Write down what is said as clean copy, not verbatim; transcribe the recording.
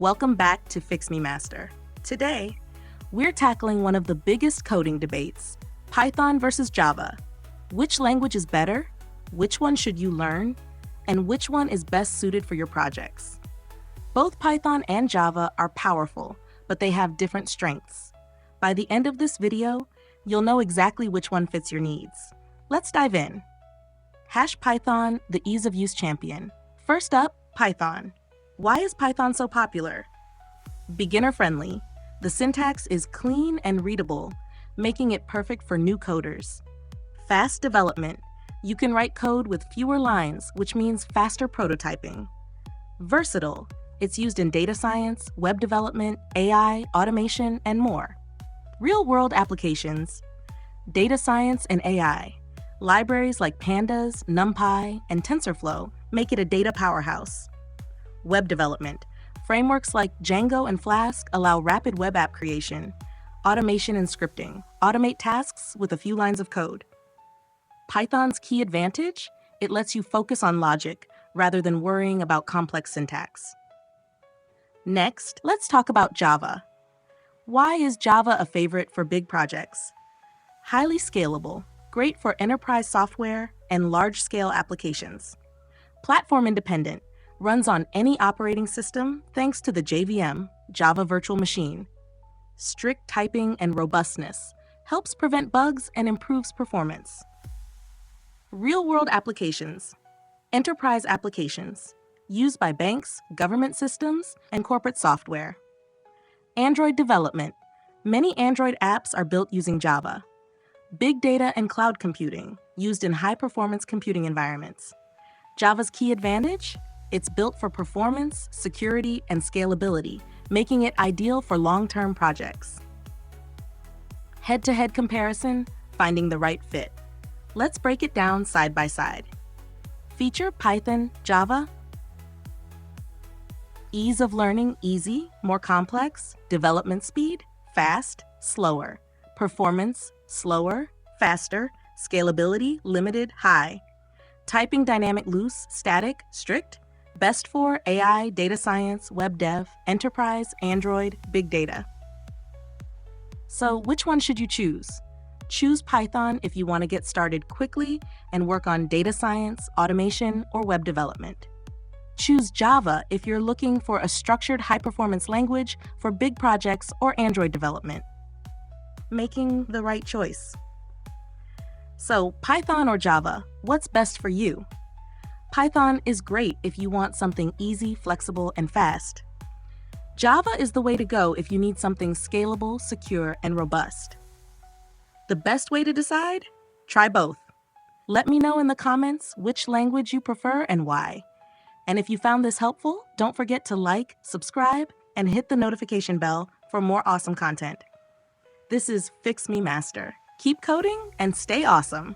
Welcome back to Fix Me Master. Today, we're tackling one of the biggest coding debates, Python versus Java. Which language is better? Which one should you learn? And which one is best suited for your projects? Both Python and Java are powerful, but they have different strengths. By the end of this video, you'll know exactly which one fits your needs. Let's dive in. Python, the ease of use champion. First up, Python. Why is Python so popular? Beginner-friendly. The syntax is clean and readable, making it perfect for new coders. Fast development. You can write code with fewer lines, which means faster prototyping. Versatile. It's used in data science, web development, AI, automation, and more. Real-world applications. Data science and AI. Libraries like Pandas, NumPy, and TensorFlow make it a data powerhouse. Web development. Frameworks like Django and Flask allow rapid web app creation. Automation and scripting. Automate tasks with a few lines of code. Python's key advantage? It lets you focus on logic rather than worrying about complex syntax. Next, let's talk about Java. Why is Java a favorite for big projects? Highly scalable, great for enterprise software and large-scale applications. Platform independent, runs on any operating system thanks to the JVM, Java Virtual Machine. Strict typing and robustness, helps prevent bugs and improves performance. Real-world applications. Enterprise applications, used by banks, government systems, and corporate software. Android development. Many Android apps are built using Java. Big data and cloud computing, used in high-performance computing environments. Java's key advantage? It's built for performance, security, and scalability, making it ideal for long-term projects. Head-to-head comparison, finding the right fit. Let's break it down side by side. Feature Python, Java. Ease of learning, easy, more complex. Development speed, fast, slower. Performance, slower, faster. Scalability, limited, high. Typing dynamic, loose, static, strict. Best for AI, data science, web dev, enterprise, Android, big data. So which one should you choose? Choose Python if you want to get started quickly and work on data science, automation, or web development. Choose Java if you're looking for a structured high-performance language for big projects or Android development. Making the right choice. So, Python or Java, what's best for you? Python is great if you want something easy, flexible, and fast. Java is the way to go if you need something scalable, secure, and robust. The best way to decide? Try both. Let me know in the comments which language you prefer and why. And if you found this helpful, don't forget to like, subscribe, and hit the notification bell for more awesome content. This is Fix Me Master. Keep coding and stay awesome.